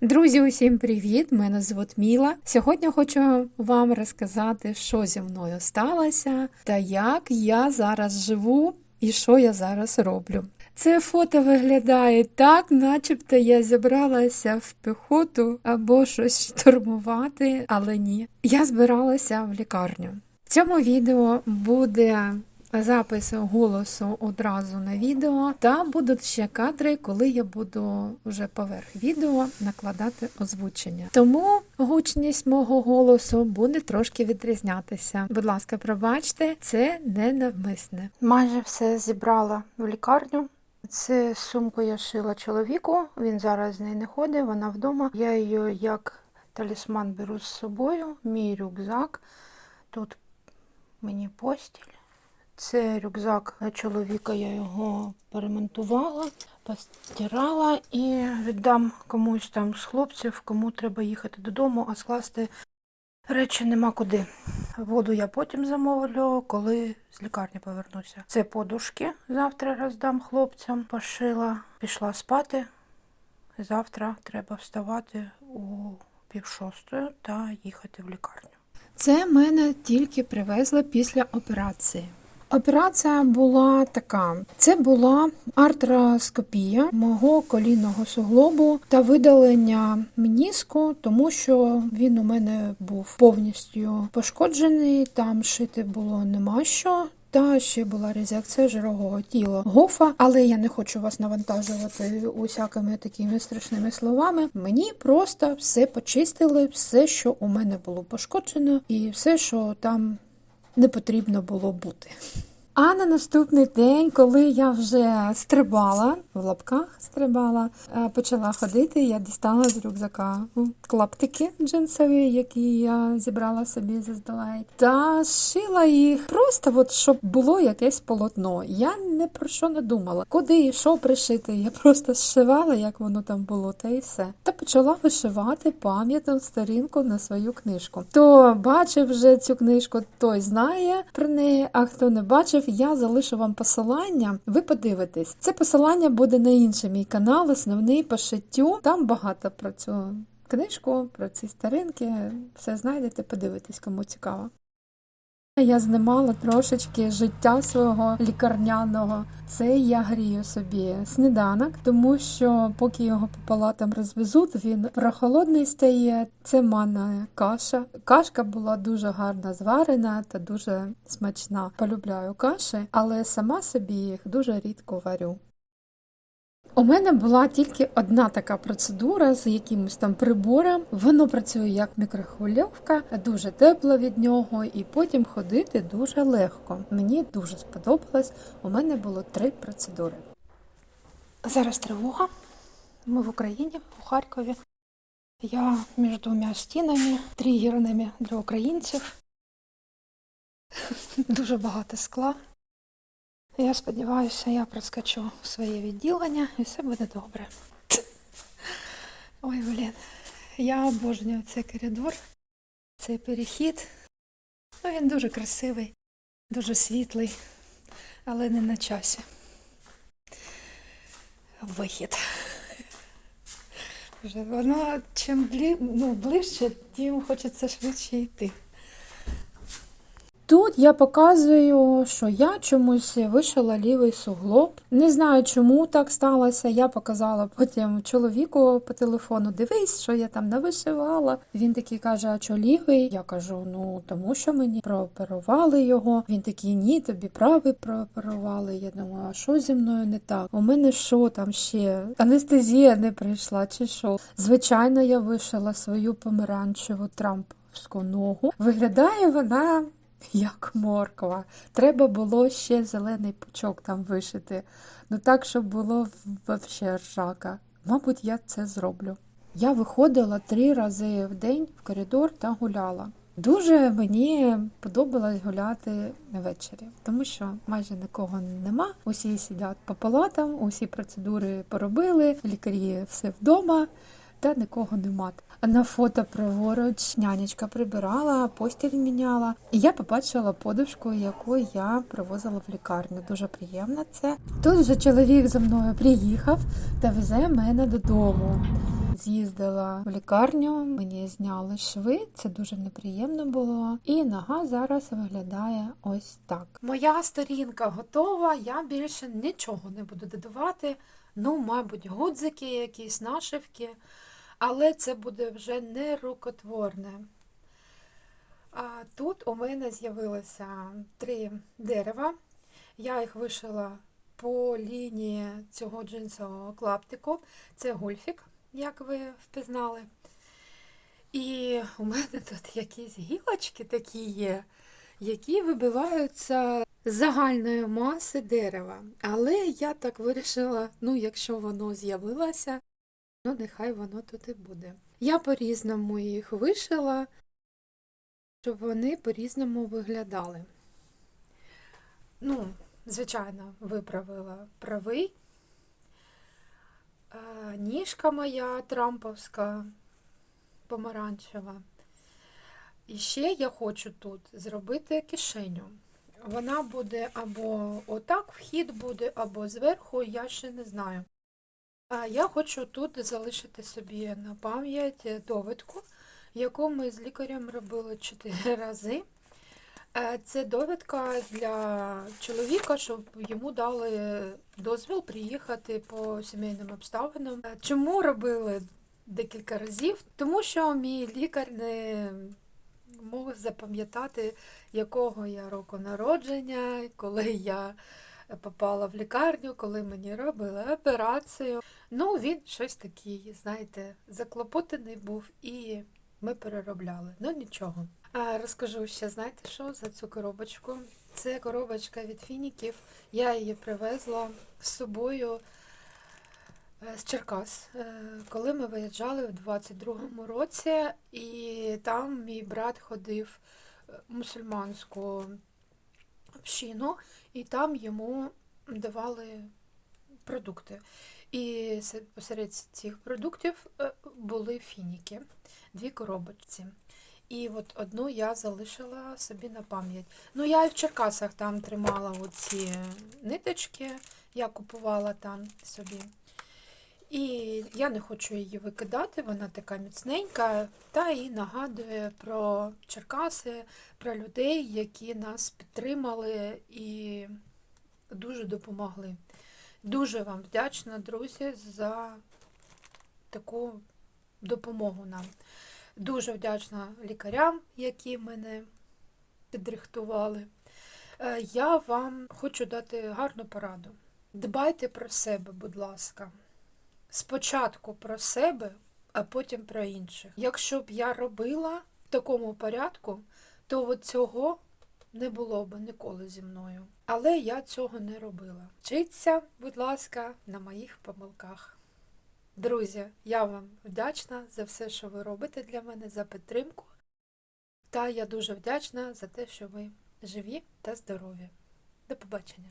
Друзі, усім привіт! Мене звуть Міла. Сьогодні хочу вам розказати, що зі мною сталося та як я зараз живу і що я зараз роблю. Це фото виглядає так, начебто я зібралася в піхоту або щось штурмувати, але ні. Я збиралася в лікарню. В цьому відео буде запис голосу одразу на відео, та будуть ще кадри, коли я буду вже поверх відео накладати озвучення. Тому гучність мого голосу буде трошки відрізнятися. Будь ласка, пробачте, це не навмисне. Майже все зібрала в лікарню. Це сумку я шила чоловіку, він зараз з нею не ходить, вона вдома. Я її як талісман беру з собою, мій рюкзак. Тут мені постіль. Це рюкзак чоловіка, я його поремонтувала, постирала і віддам комусь там з хлопців, кому треба їхати додому, а скласти речі нема куди. Воду я потім замовлю, коли з лікарні повернуся. Це подушки, завтра роздам хлопцям, пошила, пішла спати. Завтра треба вставати у 5:30 та їхати в лікарню. Це мене тільки привезли після операції. Операція була така. Це була артроскопія мого колінного суглобу та видалення меніску, тому що він у мене був повністю пошкоджений, там шити було нема що. Та ще була резекція жирового тіла Гофа, але я не хочу вас навантажувати усякими такими страшними словами. Мені просто все почистили, все, що у мене було пошкоджено, і все, що там не потрібно було бути. А на наступний день, коли я вже стрибала, в лапках стрибала, почала ходити, я дістала з рюкзака клаптики джинсові, які я зібрала собі заздалегідь, та шила їх просто, от, щоб було якесь полотно. Я ні про що не думала, куди і що пришити. Я просто зшивала, як воно там було, та і все. Та почала вишивати пам'ятну сторінку на свою книжку. Хто бачив вже цю книжку, той знає про неї, а хто не бачив, я залишу вам посилання, ви подивитесь. Це посилання буде на інший мій канал, основний по шиттю. Там багато про цю книжку, про ці сторінки. Все знайдете, подивитесь, кому цікаво. Я знімала трошечки життя свого лікарняного. Це я грію собі сніданок, тому що поки його по палатам розвезуть, він прохолодний стає. Це манна каша. Кашка була дуже гарно зварена та дуже смачна. Полюбляю каші, але сама собі їх дуже рідко варю. У мене була тільки одна така процедура з якимось там прибором. Воно працює як мікрохвильовка, дуже тепло від нього, і потім ходити дуже легко. Мені дуже сподобалось. У мене було 3 процедури. Зараз тривога. Ми в Україні, у Харкові. Я між 2 стінами, тригерними для українців. Дуже багато скла. Я сподіваюся, я проскочу в своє відділення і все буде добре. Ой, блін, я обожнюю цей коридор, цей перехід. Він дуже красивий, дуже світлий, але не на часі. Вихід. Воно чим ближче, тим хочеться швидше йти. Тут я показую, що я чомусь вишила лівий суглоб. Не знаю, чому так сталося. Я показала потім чоловіку по телефону, дивись, що я там навишивала. Він такий каже, а що лівий? Я кажу, тому що мені прооперували його. Він такий, ні, тобі правий прооперували. Я думаю, а що зі мною не так? У мене що там ще? Анестезія не прийшла чи що? Звичайно, я вишила свою помаранчеву трампівську ногу. Виглядає вона як морква. Треба було ще зелений пучок там вишити. Так, щоб було вообще ржака. Мабуть, я це зроблю. Я виходила 3 рази в день в коридор та гуляла. Дуже мені подобалось гуляти ввечері, тому що майже нікого нема. Усі сидять по палатам, усі процедури поробили, лікарі все вдома. Та нікого нема. На фото праворуч нянечка прибирала, постіль міняла. І я побачила подушку, яку я привозила в лікарню. Дуже приємно це. Тут вже чоловік за мною приїхав та везе мене додому. З'їздила в лікарню, мені зняли шви, це дуже неприємно було. І нога зараз виглядає ось так. Моя сторінка готова, я більше нічого не буду додавати. Ну, мабуть, гудзики, якісь нашивки, але це буде вже не рукотворне. А тут у мене з'явилося 3 дерева. Я їх вишила по лінії цього джинсового клаптику. Це гольфік, як ви впізнали. І у мене тут якісь гілочки такі є, які вибиваються з загальної маси дерева. Але я так вирішила, ну, якщо воно з'явилося, ну, нехай воно тут і буде. Я по-різному їх вишила, щоб вони по-різному виглядали. Ну, звичайно, виправила правий. Ніжка моя трамповська, помаранчева. І ще я хочу тут зробити кишеню. Вона буде або отак вхід буде, або зверху, я ще не знаю. Я хочу тут залишити собі на пам'ять довідку, яку ми з лікарем робили 4 рази. Це довідка для чоловіка, щоб йому дали дозвіл приїхати по сімейним обставинам. Чому робили декілька разів? Тому що мій лікар не мог запам'ятати, якого я року народження, коли я попала в лікарню, коли мені робили операцію. Ну, він щось такий, знаєте, заклопотаний був і ми переробляли. Ну, нічого. Розкажу ще, знаєте що, за цю коробочку. Це коробочка від фініків. Я її привезла з собою з Черкас, коли ми виїжджали в 22-му році, і там мій брат ходив в мусульманську общину, і там йому давали продукти. І посеред цих продуктів були фініки, 2 коробочці. І от одну я залишила собі на пам'ять. Ну, я і в Черкасах там тримала оці ниточки, я купувала там собі. І я не хочу її викидати, вона така міцненька, та і нагадує про Черкаси, про людей, які нас підтримали і дуже допомогли. Дуже вам вдячна, друзі, за таку допомогу нам. Дуже вдячна лікарям, які мене підрихтували. Я вам хочу дати гарну пораду. Дбайте про себе, будь ласка. Спочатку про себе, а потім про інших. Якщо б я робила в такому порядку, то от цього не було б ніколи зі мною. Але я цього не робила. Вчіться, будь ласка, на моїх помилках. Друзі, я вам вдячна за все, що ви робите для мене, за підтримку. Та я дуже вдячна за те, що ви живі та здорові. До побачення.